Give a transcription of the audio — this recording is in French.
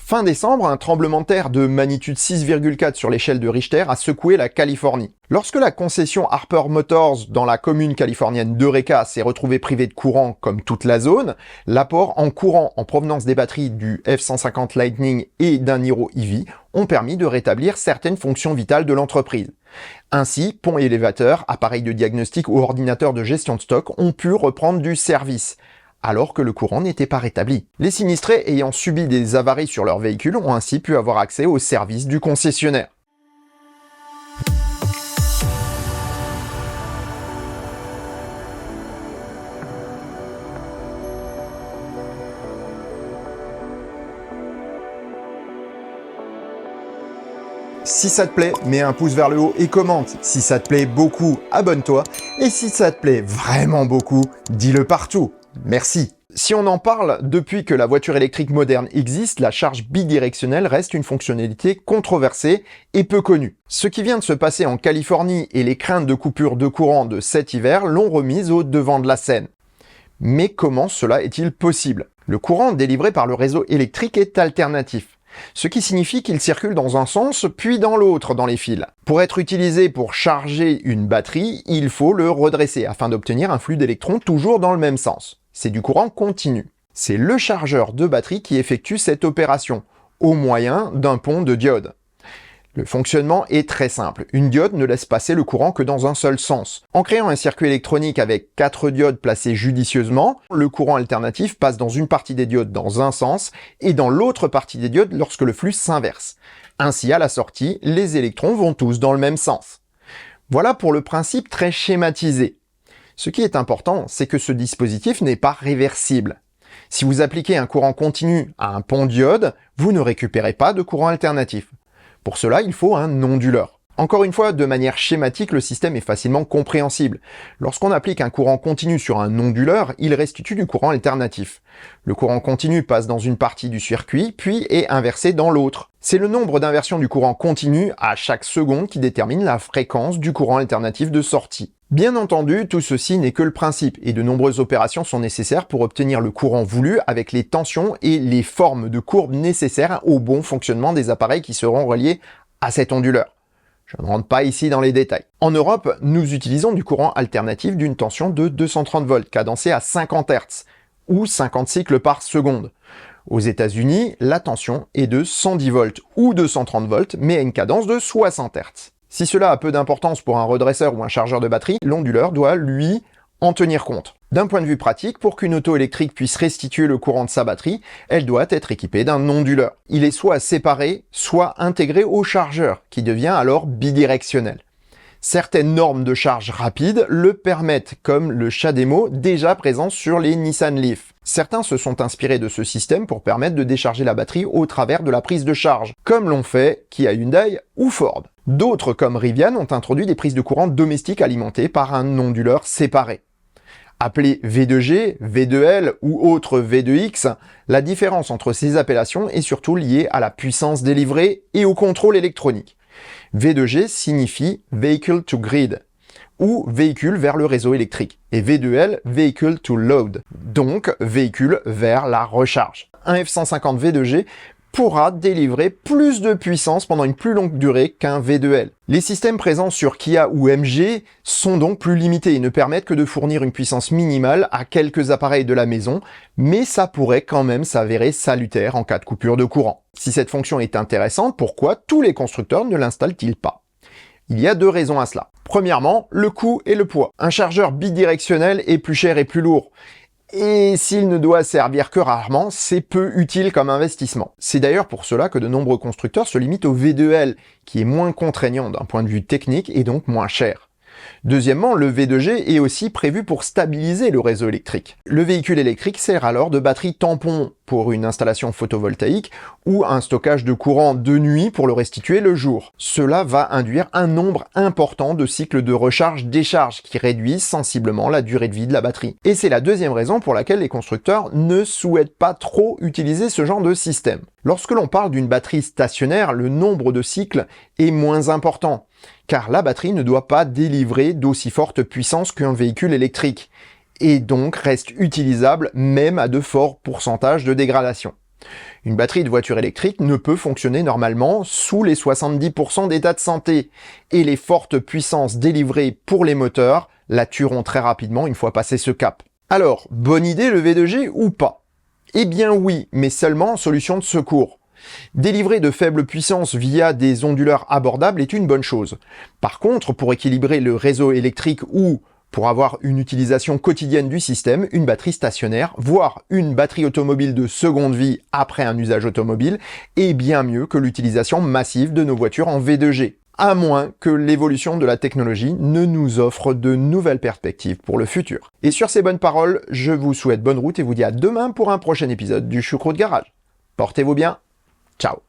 Fin décembre, un tremblement de terre de magnitude 6,4 sur l'échelle de Richter a secoué la Californie. Lorsque la concession Harper Motors dans la commune californienne d'Eureka s'est retrouvée privée de courant comme toute la zone, l'apport en courant en provenance des batteries du F-150 Lightning et d'un Niro EV ont permis de rétablir certaines fonctions vitales de l'entreprise. Ainsi, ponts et élévateurs, appareils de diagnostic ou ordinateurs de gestion de stock ont pu reprendre du service, alors que le courant n'était pas rétabli. Les sinistrés ayant subi des avaries sur leur véhicule ont ainsi pu avoir accès aux services du concessionnaire. Si ça te plaît, mets un pouce vers le haut et commente. Si ça te plaît beaucoup, abonne-toi. Et si ça te plaît vraiment beaucoup, dis-le partout. Merci. Si on en parle, depuis que la voiture électrique moderne existe, la charge bidirectionnelle reste une fonctionnalité controversée et peu connue. Ce qui vient de se passer en Californie et les craintes de coupure de courant de cet hiver l'ont remise au devant de la scène. Mais comment cela est-il possible? Le courant délivré par le réseau électrique est alternatif, ce qui signifie qu'il circule dans un sens puis dans l'autre dans les fils. Pour être utilisé pour charger une batterie, il faut le redresser afin d'obtenir un flux d'électrons toujours dans le même sens. C'est du courant continu. C'est le chargeur de batterie qui effectue cette opération, au moyen d'un pont de diodes. Le fonctionnement est très simple. Une diode ne laisse passer le courant que dans un seul sens. En créant un circuit électronique avec 4 diodes placées judicieusement, le courant alternatif passe dans une partie des diodes dans un sens et dans l'autre partie des diodes lorsque le flux s'inverse. Ainsi, à la sortie, les électrons vont tous dans le même sens. Voilà pour le principe très schématisé. Ce qui est important, c'est que ce dispositif n'est pas réversible. Si vous appliquez un courant continu à un pont diode, vous ne récupérez pas de courant alternatif. Pour cela, il faut un onduleur. Encore une fois, de manière schématique, le système est facilement compréhensible. Lorsqu'on applique un courant continu sur un onduleur, il restitue du courant alternatif. Le courant continu passe dans une partie du circuit, puis est inversé dans l'autre. C'est le nombre d'inversions du courant continu à chaque seconde qui détermine la fréquence du courant alternatif de sortie. Bien entendu, tout ceci n'est que le principe, et de nombreuses opérations sont nécessaires pour obtenir le courant voulu avec les tensions et les formes de courbes nécessaires au bon fonctionnement des appareils qui seront reliés à cet onduleur. Je ne rentre pas ici dans les détails. En Europe, nous utilisons du courant alternatif d'une tension de 230 volts, cadencé à 50 Hz, ou 50 cycles par seconde. Aux États-Unis, la tension est de 110 volts ou 230 volts, mais à une cadence de 60 Hz. Si cela a peu d'importance pour un redresseur ou un chargeur de batterie, l'onduleur doit, lui, en tenir compte. D'un point de vue pratique, pour qu'une auto électrique puisse restituer le courant de sa batterie, elle doit être équipée d'un onduleur. Il est soit séparé, soit intégré au chargeur, qui devient alors bidirectionnel. Certaines normes de charge rapide le permettent, comme le CHAdeMO déjà présent sur les Nissan Leaf. Certains se sont inspirés de ce système pour permettre de décharger la batterie au travers de la prise de charge, comme l'ont fait Kia Hyundai ou Ford. D'autres, comme Rivian, ont introduit des prises de courant domestiques alimentées par un onduleur séparé. Appelé V2G, V2L ou autre V2X, la différence entre ces appellations est surtout liée à la puissance délivrée et au contrôle électronique. V2G signifie Vehicle to Grid, ou véhicule vers le réseau électrique, et V2L, Vehicle to Load, donc véhicule vers la recharge. Un F-150 V2G pourra délivrer plus de puissance pendant une plus longue durée qu'un V2L. Les systèmes présents sur Kia ou MG sont donc plus limités et ne permettent que de fournir une puissance minimale à quelques appareils de la maison, mais ça pourrait quand même s'avérer salutaire en cas de coupure de courant. Si cette fonction est intéressante, pourquoi tous les constructeurs ne l'installent-ils pas? Il y a deux raisons à cela. Premièrement, le coût et le poids. Un chargeur bidirectionnel est plus cher et plus lourd. Et s'il ne doit servir que rarement, c'est peu utile comme investissement. C'est d'ailleurs pour cela que de nombreux constructeurs se limitent au V2L, qui est moins contraignant d'un point de vue technique et donc moins cher. Deuxièmement, le V2G est aussi prévu pour stabiliser le réseau électrique. Le véhicule électrique sert alors de batterie tampon pour une installation photovoltaïque ou un stockage de courant de nuit pour le restituer le jour. Cela va induire un nombre important de cycles de recharge-décharge qui réduisent sensiblement la durée de vie de la batterie. Et c'est la deuxième raison pour laquelle les constructeurs ne souhaitent pas trop utiliser ce genre de système. Lorsque l'on parle d'une batterie stationnaire, le nombre de cycles est moins important, car la batterie ne doit pas délivrer d'aussi forte puissance qu'un véhicule électrique, et donc reste utilisable même à de forts pourcentages de dégradation. Une batterie de voiture électrique ne peut fonctionner normalement sous les 70% d'état de santé, et les fortes puissances délivrées pour les moteurs la tueront très rapidement une fois passé ce cap. Alors, bonne idée le V2G ou pas? Eh bien oui, mais seulement en solution de secours. Délivrer de faibles puissances via des onduleurs abordables est une bonne chose. Par contre, pour équilibrer le réseau électrique ou pour avoir une utilisation quotidienne du système, une batterie stationnaire, voire une batterie automobile de seconde vie après un usage automobile, est bien mieux que l'utilisation massive de nos voitures en V2G. À moins que l'évolution de la technologie ne nous offre de nouvelles perspectives pour le futur. Et sur ces bonnes paroles, je vous souhaite bonne route et vous dis à demain pour un prochain épisode du Choucroute Garage. Portez-vous bien. Ciao.